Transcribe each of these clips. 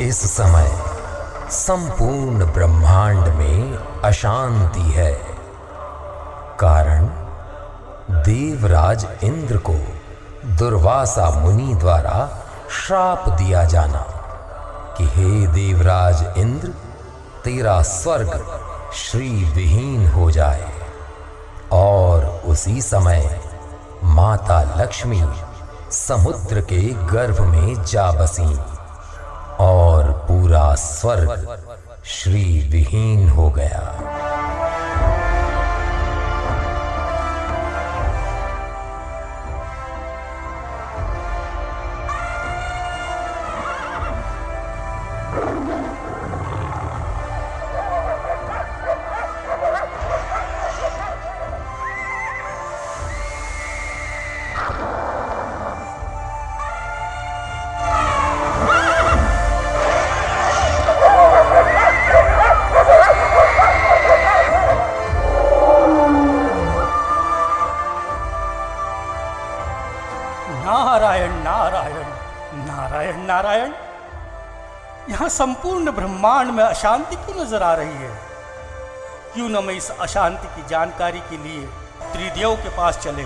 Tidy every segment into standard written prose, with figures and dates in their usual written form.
इस समय संपूर्ण ब्रह्मांड में अशांति है। कारण देवराज इंद्र को दुर्वासा मुनि द्वारा श्राप दिया जाना कि हे देवराज इंद्र, तेरा स्वर्ग श्री विहीन हो जाए। और उसी समय माता लक्ष्मी समुद्र के गर्भ में जा बसी और पूरा स्वर्ग श्री विहीन हो गया। नारायण नारायण नारायण नारायण। यहाँ संपूर्ण ब्रह्मांड में अशांति क्यों नजर आ रही है? क्यों न मैं इस अशांति की जानकारी के लिए त्रिदेव के पास चले?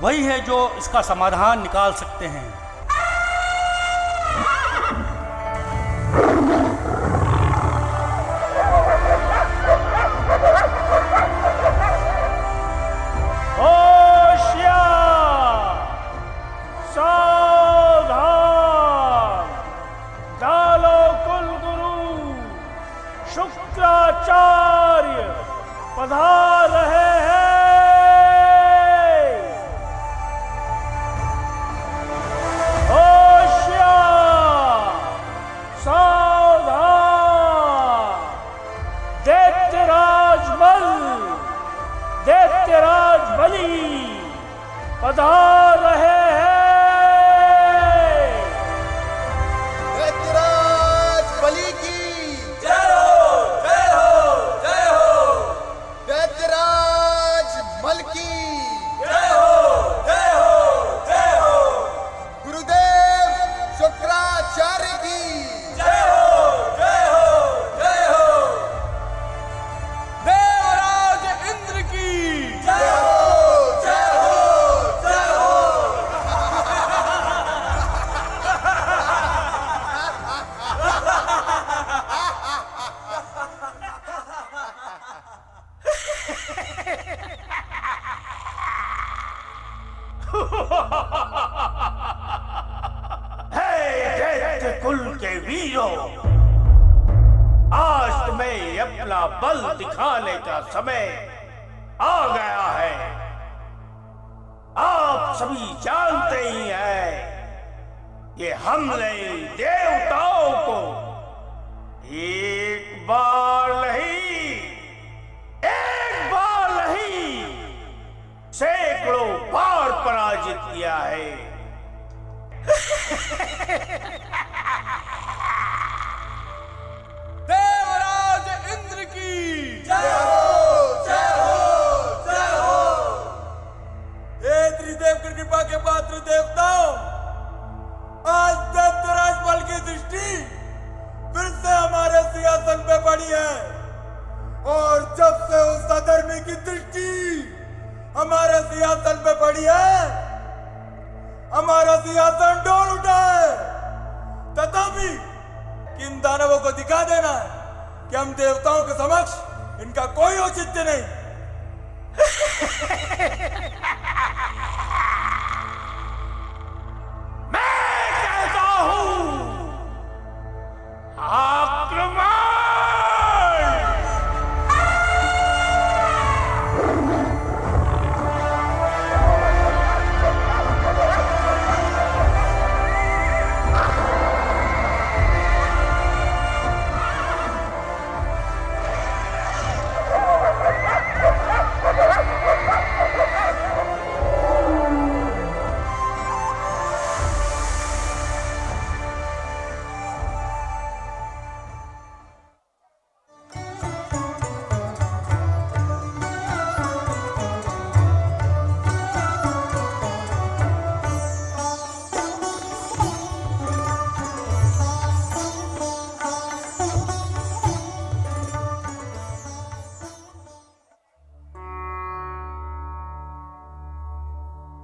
वही है जो इसका समाधान निकाल सकते हैं। शुक्राचार्य पधार रहे हैं। होशियार, सावधान, दैत्यराज बलि पधार रहे हैं। दैत्य कुल के वीरों, आज तुम्हें अपना बल दिखाने का समय आ गया है। आप सभी जानते ही हैं, ये हमने देवताओं को एक बार नहीं सैकड़ों बार पराजित किया है। देवराज इंद्र की जय हो, जय हो, जय हो। हे त्रिदेव की कृपा के पात्र देवताओं, आज दैत्यराज बल की दृष्टि फिर से हमारे सिंहासन पे पड़ी है। और जब से उस अधर्मी की दृष्टि हमारे सिंहासन पे पड़ी है, हमारा सिंहासन डोल उठा है। तथापि इन दानवों को दिखा देना है कि हम देवताओं के समक्ष इनका कोई औचित्य नहीं। मैं कहता हूं, आक्रमण!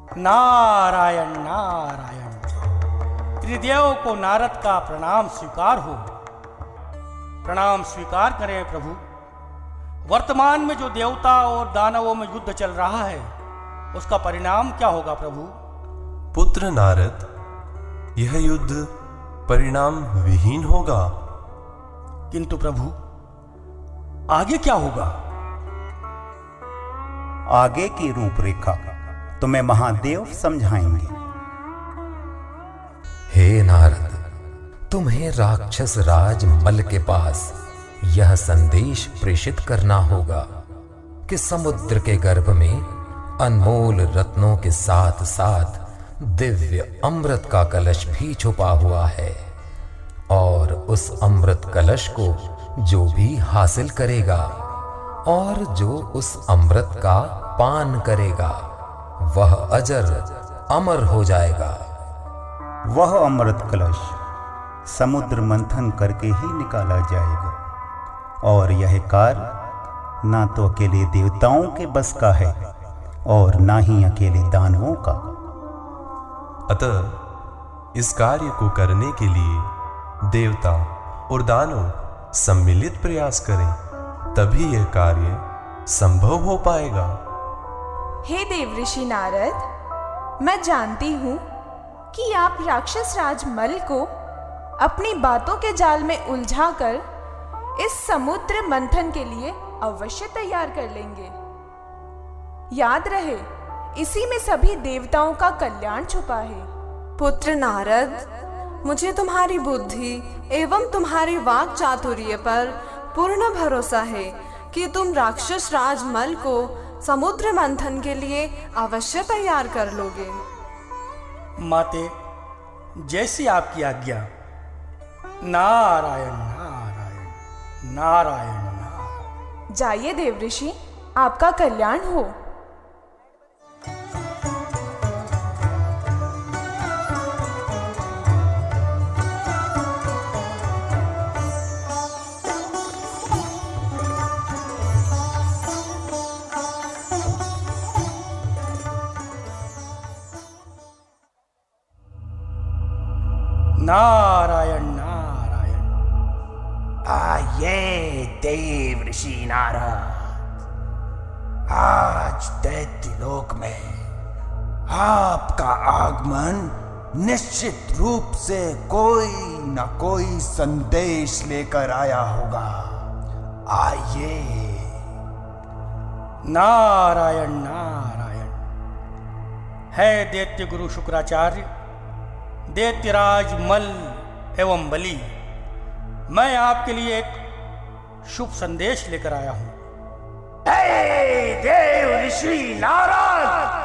नारायण नारायण। त्रिदेव को नारद का प्रणाम स्वीकार हो। प्रणाम स्वीकार करें प्रभु। वर्तमान में जो देवता और दानवों में युद्ध चल रहा है उसका परिणाम क्या होगा प्रभु? पुत्र नारद, यह युद्ध परिणाम विहीन होगा। किंतु प्रभु आगे क्या होगा? आगे की रूपरेखा तुम्हें महादेव समझाएंगे। हे नारद, तुम्हें राक्षस राज मल के पास यह संदेश प्रेषित करना होगा कि समुद्र के गर्भ में अनमोल रत्नों के साथ साथ दिव्य अमृत का कलश भी छुपा हुआ है, और उस अमृत कलश को जो भी हासिल करेगा और जो उस अमृत का पान करेगा वह अजर अमर हो जाएगा। वह अमृत कलश समुद्र मंथन करके ही निकाला जाएगा, और यह कार्य ना तो अकेले देवताओं के बस का है और ना ही अकेले दानवों का। अतः इस कार्य को करने के लिए देवता और दानव सम्मिलित प्रयास करें, तभी यह कार्य संभव हो पाएगा। हे देव ऋषि नारद, मैं जानती हूँ कि आप राक्षस राज मल को अपनी बातों के जाल में उलझाकर इस समुद्र मंथन के लिए अवश्य तैयार कर लेंगे। याद रहे, इसी में सभी देवताओं का कल्याण छुपा है। पुत्र नारद, मुझे तुम्हारी बुद्धि एवं तुम्हारी वाक चातुर्य पर पूर्ण भरोसा है कि तुम राक्षस राज मल को समुद्र मंथन के लिए अवश्य तैयार कर लोगे। माते, जैसी आपकी आज्ञा। नारायण नारायण नारायण नारायण। जाइए देव ऋषि, आपका कल्याण हो। नारायण नारायण। आइए देव ऋषि नारद, आज दैत्यलोक में आपका आगमन निश्चित रूप से कोई न कोई संदेश लेकर आया होगा। आइए। नारायण नारायण। है दैत्य गुरु शुक्राचार्य, दैत्यराज मल एवं बलि, मैं आपके लिए एक शुभ संदेश लेकर आया हूं। हे देव ऋषि नारद,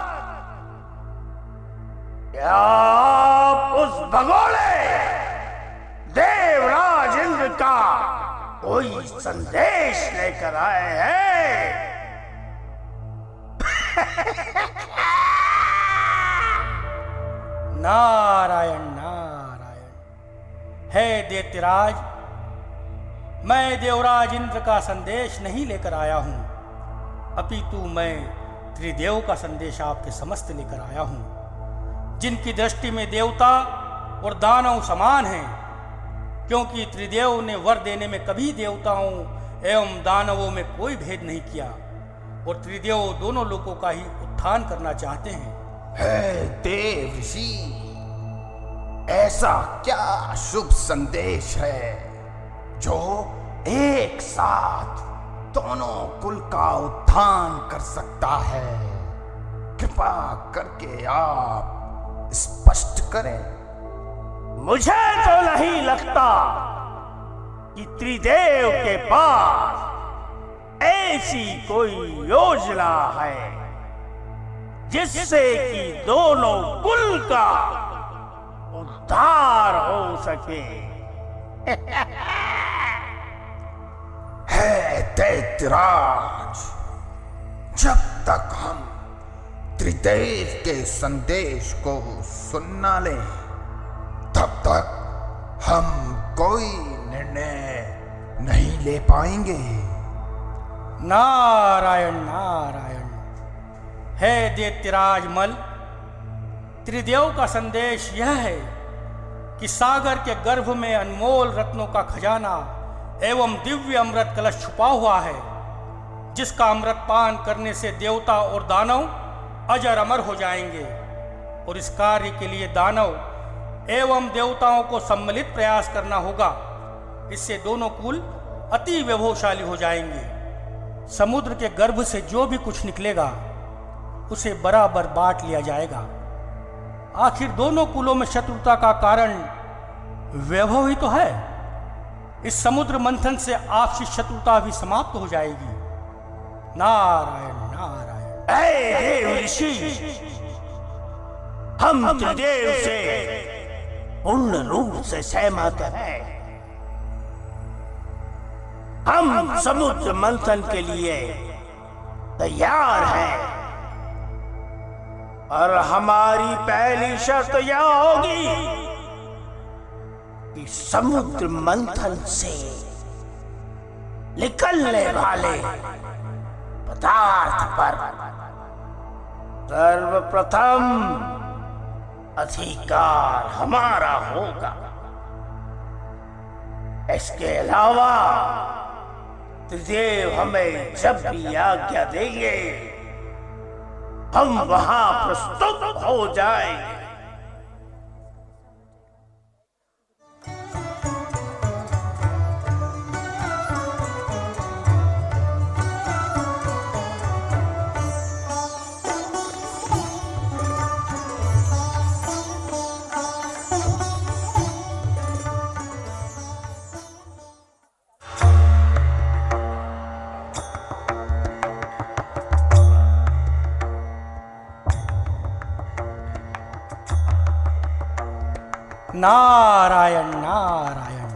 क्या आप उस भगोड़े देवराज इंद्र का कोई संदेश लेकर आए हैं? नारायण नारायण। है दैत्यराज, मैं देवराज इंद्र का संदेश नहीं लेकर आया हूं, अपितु मैं त्रिदेव का संदेश आपके समस्त लेकर आया हूं, जिनकी दृष्टि में देवता और दानव समान हैं, क्योंकि त्रिदेव ने वर देने में कभी देवताओं एवं दानवों में कोई भेद नहीं किया, और त्रिदेव दोनों लोगों का ही उत्थान करना चाहते हैं। हे देव ऋषि, ऐसा क्या शुभ संदेश है जो एक साथ दोनों कुल का उत्थान कर सकता है? कृपा करके आप स्पष्ट करें। मुझे तो नहीं लगता कि त्रिदेव के पास ऐसी कोई योजना है जिससे कि दोनों कुल का उद्धार हो सके। है दैत्यराज, जब तक हम त्रिदेव के संदेश को सुन न लें, तब तक हम कोई निर्णय नहीं ले पाएंगे। नारायण नारायण। है दैत्यराज मल, त्रिदेव का संदेश यह है कि सागर के गर्भ में अनमोल रत्नों का खजाना एवं दिव्य अमृत कलश छुपा हुआ है, जिसका अमृत पान करने से देवता और दानव अजर अमर हो जाएंगे। और इस कार्य के लिए दानव एवं देवताओं को सम्मिलित प्रयास करना होगा। इससे दोनों कुल अति वैभवशाली हो जाएंगे। समुद्र के गर्भ से जो भी कुछ निकलेगा उसे बराबर बांट लिया जाएगा। आखिर दोनों कुलों में शत्रुता का कारण वैभव ही तो है। इस समुद्र मंथन से आपसी शत्रुता भी समाप्त हो जाएगी। नारायण नारायण। ऐ देव ऋषि, हम त्रिदेव से पूर्ण रूप से सहमत हैं। हम समुद्र मंथन के लिए तैयार हैं और हमारी पहली शर्त यह होगी कि समुद्र मंथन से निकलने वाले पदार्थ पर सर्वप्रथम अधिकार हमारा होगा। इसके अलावा त्रिदेव हमें जब भी आज्ञा देंगे हम वहां प्रस्तुत हो जाएंगे। नारायण नारायण।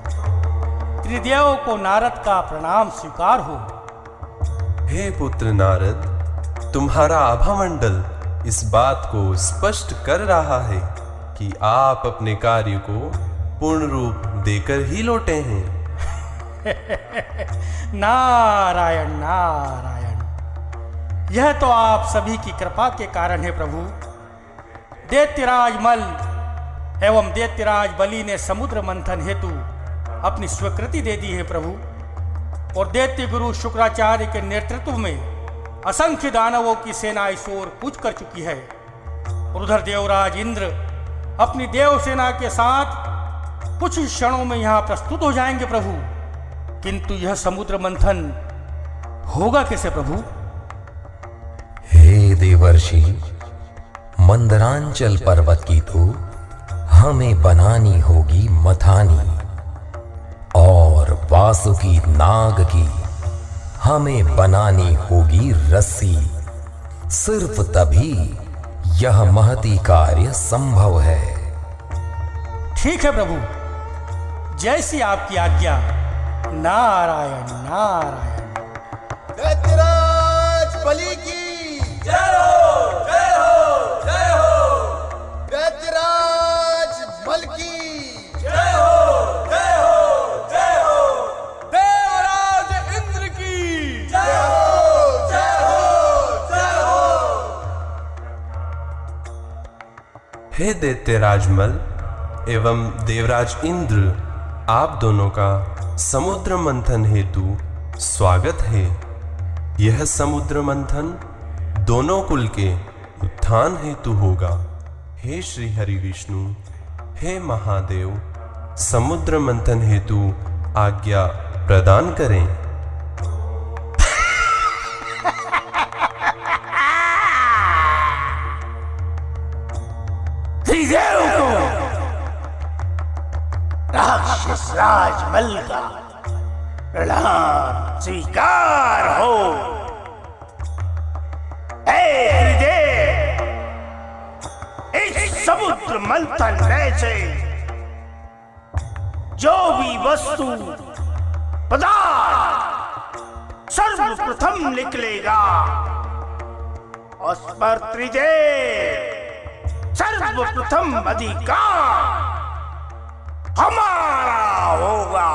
त्रिदेव को नारद का प्रणाम स्वीकार हो। हे पुत्र नारद, तुम्हारा आभामंडल इस बात को स्पष्ट कर रहा है कि आप अपने कार्य को पूर्ण रूप देकर ही लौटे हैं। नारायण नारायण। यह तो आप सभी की कृपा के कारण है प्रभु। दैत्यराज मल एवं दैत्यराज बलि ने समुद्र मंथन हेतु अपनी स्वीकृति दे दी है प्रभु। और दैत्य गुरु शुक्राचार्य के नेतृत्व में असंख्य दानवों की सेना इस ओर कूच कर चुकी है। और उधर देवराज इंद्र अपनी देव सेना के साथ कुछ ही क्षणों में यहाँ प्रस्तुत हो जाएंगे प्रभु। किंतु यह समुद्र मंथन होगा कैसे प्रभु? हे देवर्षि, मंदरांचल पर्वत की तो हमें बनानी होगी मथानी, और वासुकी नाग की हमें बनानी होगी रस्सी। सिर्फ तभी यह महती कार्य संभव है। ठीक है प्रभु, जैसी आपकी आज्ञा। नारायण नारायण। दैत्यराज बलि की जय हो, जय हो, जय हो। दैत्यराज मल की जय हो, जय हो, जय हो। देवराज इंद्र की जय हो, जय हो, जय हो। हे दैत्यराज मल एवं देवराज इंद्र, आप दोनों का समुद्र मंथन हेतु स्वागत है। यह समुद्र मंथन दोनों कुल के उत्थान हेतु होगा। हे श्री हरि विष्णु, हे महादेव, समुद्र मंथन हेतु आज्ञा प्रदान करें। त्रिदेव को राक्षस राज मल का प्रणाम स्वीकार हो। हे त्रिदेव, इस समुद्र मंथन में से जो भी वस्तु पदार्थ सर्वप्रथम निकलेगा उस पर त्रिदेव सर्वप्रथम अधिकार हमारा होगा।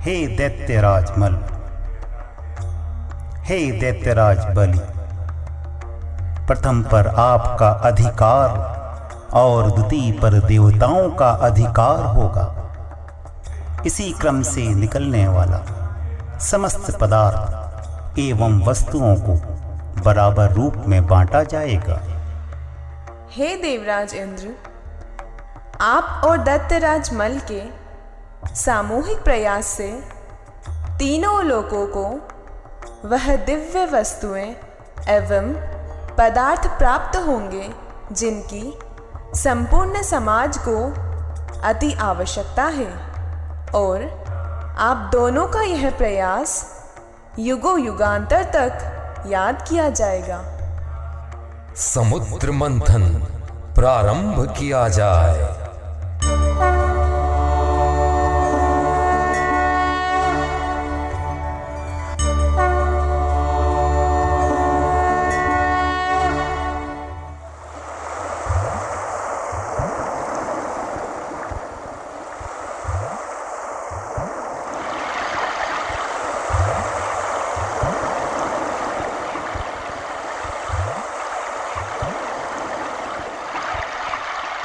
हे दैत्यराज मल, हे दैत्यराज बलि, प्रथम पर आपका अधिकार और द्वितीय पर देवताओं का अधिकार होगा। इसी क्रम से निकलने वाला समस्त पदार्थ एवं वस्तुओं को बराबर रूप में बांटा जाएगा। हे देवराज इंद्र, आप और दैत्यराज मल के सामूहिक प्रयास से तीनों लोकों को वह दिव्य वस्तुएं एवं पदार्थ प्राप्त होंगे जिनकी संपूर्ण समाज को अति आवश्यकता है, और आप दोनों का यह प्रयास युगों युगांतर तक याद किया जाएगा। समुद्र मंथन प्रारंभ किया जाए।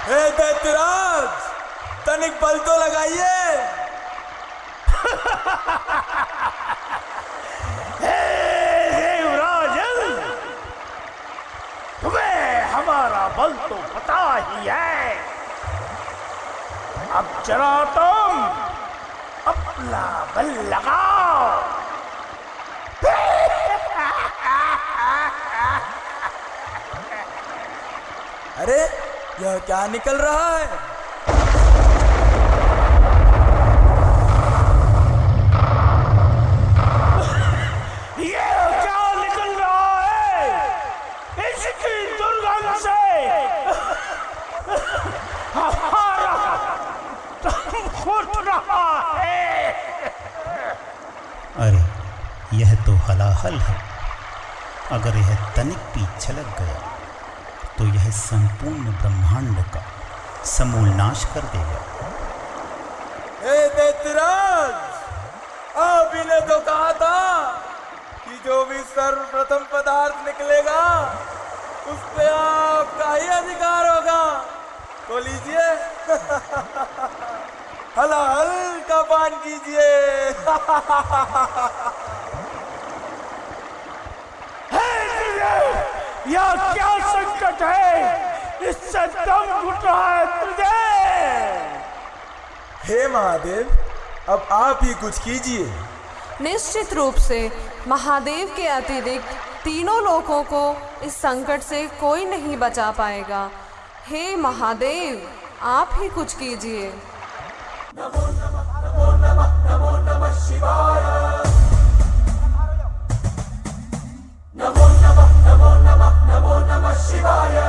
हे दैत्यराज, तनिक बल तो लगाइए। हे देवराजन, तुम्हें हमारा बल तो पता ही है। अब जरा तुम अपना बल लगाओ। अरे यह क्या निकल रहा है? ये क्या निकल रहा है? इसकी दुर्गंध से हमारा दम घुट रहा है। अरे यह तो हलाहल है। अगर यह तनिक भी छलक गया तो यह संपूर्ण ब्रह्मांड का समूल नाश कर देगा। हे दैत्यराज, आप ने तो कहा था कि जो भी सर्वप्रथम पदार्थ निकलेगा उस पे आपका ही अधिकार होगा। तो लीजिए, हलाहल का पान कीजिए। यह क्या संकट है? इससे दम घुट रहा है तुझे। हे महादेव, अब आप ही कुछ कीजिए। निश्चित रूप से महादेव के अतिरिक्त तीनों लोकों को इस संकट से कोई नहीं बचा पाएगा। हे महादेव, आप ही कुछ कीजिए। नमो नमः, नमो नमः, नमो नमः शिवाय। नमो नमः, नमो नमः, नमो नमः शिवाय।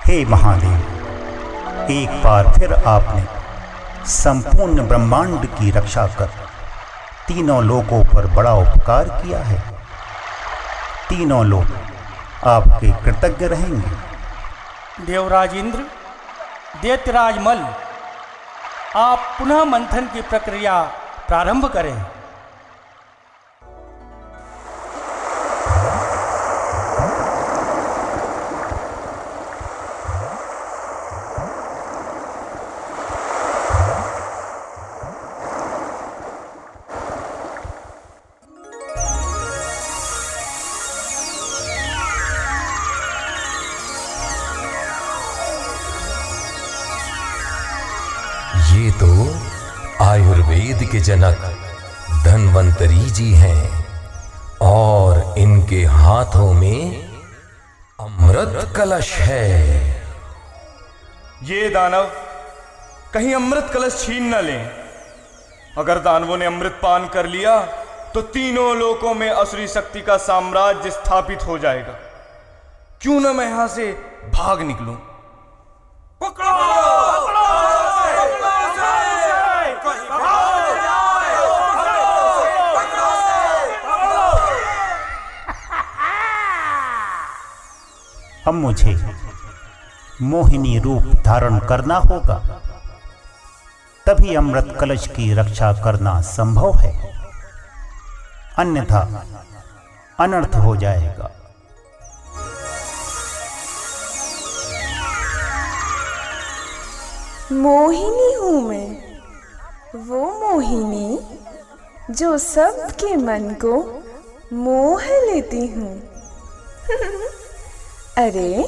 हे महादेव, एक बार फिर आपने संपूर्ण ब्रह्मांड की रक्षा कर तीनों लोकों पर बड़ा उपकार किया है। तीनों लोग आपके कृतज्ञ रहेंगे। देवराज इंद्र, दैत्यराज मल, आप पुनः मंथन की प्रक्रिया प्रारंभ करें। ये तो आयुर्वेद के जनक धन्वंतरी जी हैं और इनके हाथों में अमृत कलश है। ये दानव कहीं अमृत कलश छीन न लें। अगर दानवों ने अमृत पान कर लिया तो तीनों लोकों में असुरी शक्ति का साम्राज्य स्थापित हो जाएगा। क्यों न मैं यहां से भाग निकलूं। अब मुझे मोहिनी रूप धारण करना होगा, तभी अमृत कलश की रक्षा करना संभव है, अन्यथा अनर्थ हो जाएगा। मोहिनी हूँ मैं, वो मोहिनी जो सबके मन को मोह लेती हूँ। अरे,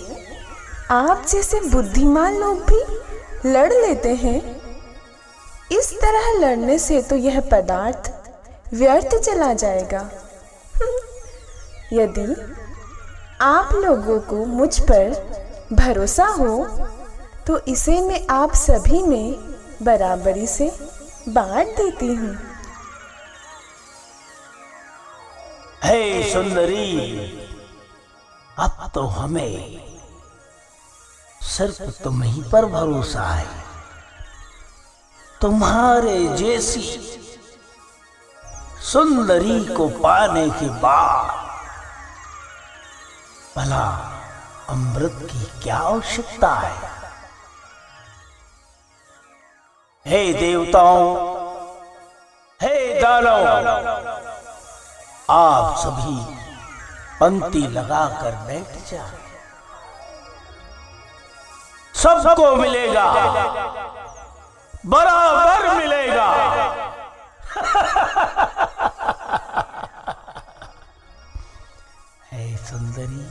आप जैसे बुद्धिमान लोग भी लड़ लेते हैं। इस तरह लड़ने से तो यह पदार्थ व्यर्थ चला जाएगा। यदि आप लोगों को मुझ पर भरोसा हो तो इसे मैं आप सभी में बराबरी से बांट देती हूँ। हे सुंदरी, अब तो हमें सिर्फ तुम ही पर भरोसा है। तुम्हारे जैसी सुंदरी को पाने के बाद भला अमृत की क्या आवश्यकता है। हे देवताओं, हे दानव, आप सभी पंक्ति लगाकर बैठ जा। सबको मिलेगा, बराबर मिलेगा। हे सुंदरी,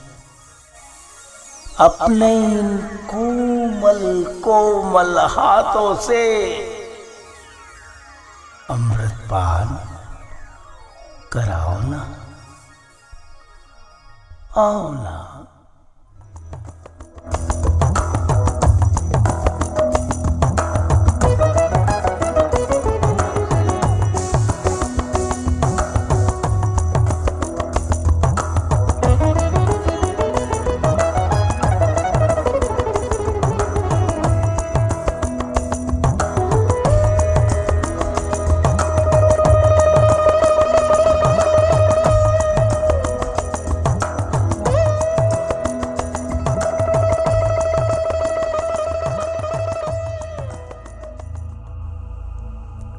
अपने इन कोमल कोमल हाथों से अमृत पान कराओ ना, आओ ना।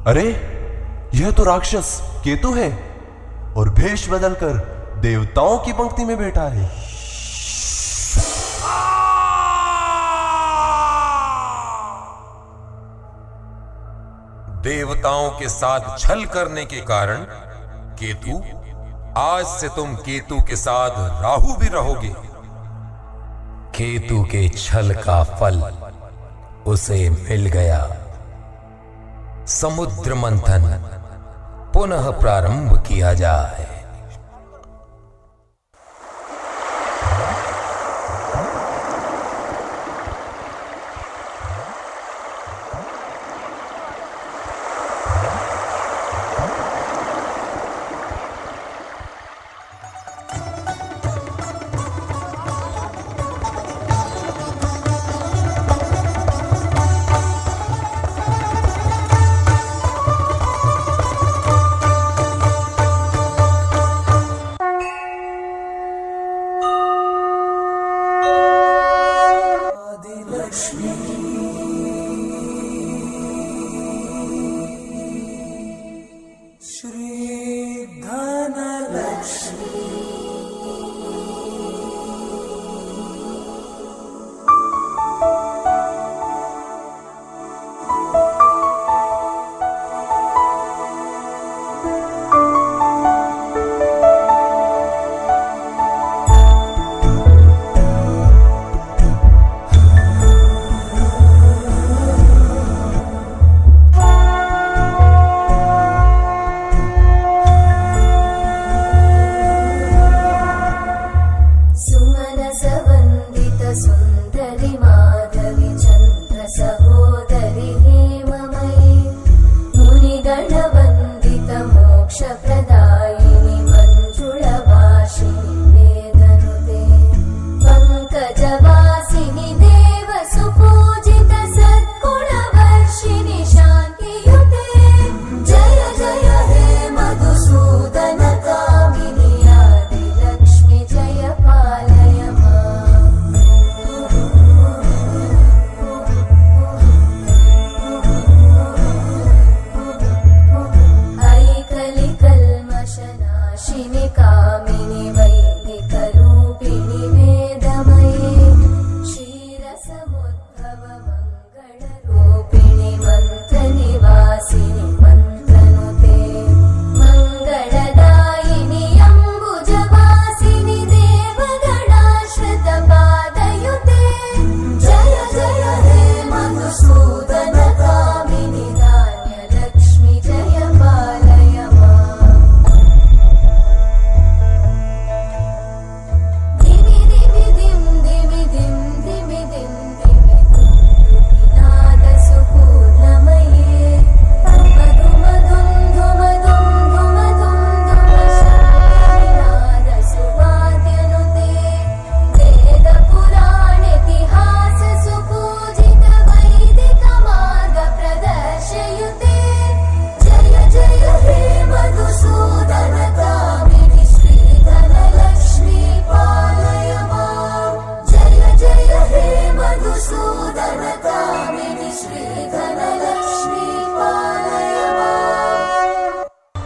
अरे, यह तो राक्षस केतु है और भेष बदलकर देवताओं की पंक्ति में बैठा है। देवताओं के साथ छल करने के कारण केतु, आज से तुम केतु के साथ राहु भी रहोगे। केतु के छल का फल उसे मिल गया। समुद्र मंथन पुनः प्रारंभ किया जाए।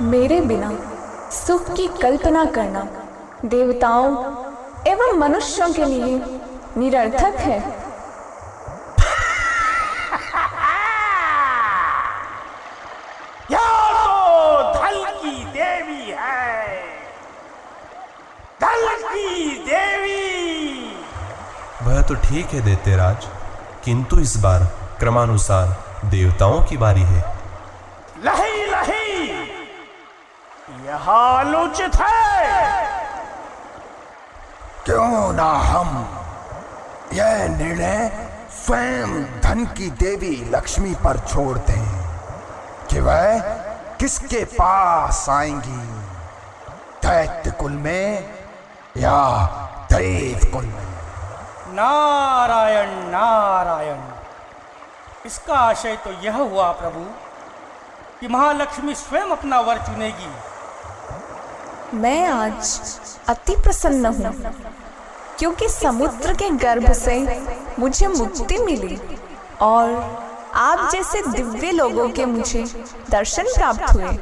मेरे बिना सुख की कल्पना करना देवताओं एवं मनुष्यों के लिए निरर्थक है। यह तो धल की देवी है, धल की देवी। वह तो ठीक है दैत्यराज, किंतु इस बार क्रमानुसार देवताओं की बारी है। नहीं नहीं, यह अनुचित है। क्यों ना हम यह निर्णय स्वयं धन की देवी लक्ष्मी पर छोड़ दें कि वह किसके पास आएंगी, दैत्य कुल में या देव कुल में। नारायण नारायण, इसका आशय तो यह हुआ प्रभु कि महालक्ष्मी स्वयं अपना वर चुनेगी। मैं आज अति प्रसन्न हूँ क्योंकि समुद्र के गर्भ से मुझे मुक्ति मिली और आप जैसे दिव्य लोगों के मुझे दर्शन प्राप्त हुए।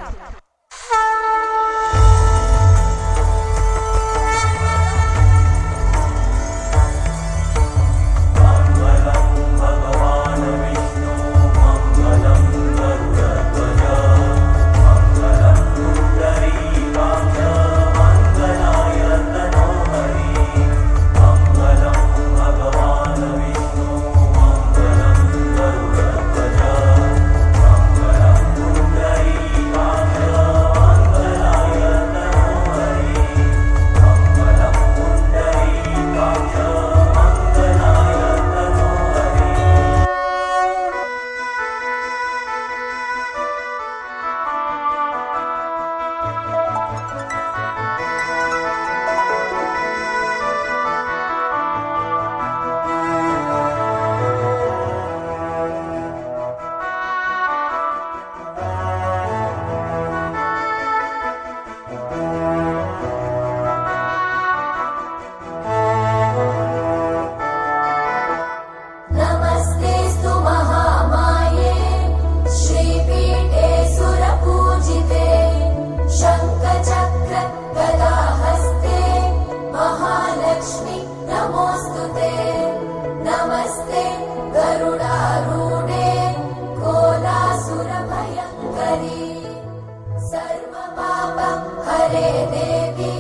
उत्तरे देवी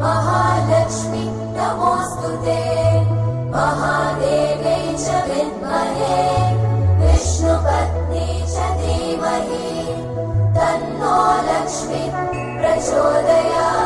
महालक्ष्मी नमोस्तुते। महादेव्यै च विद्महे विष्णुपत्नी च धीमहि तन्नो लक्ष्मी प्रचोदयात्।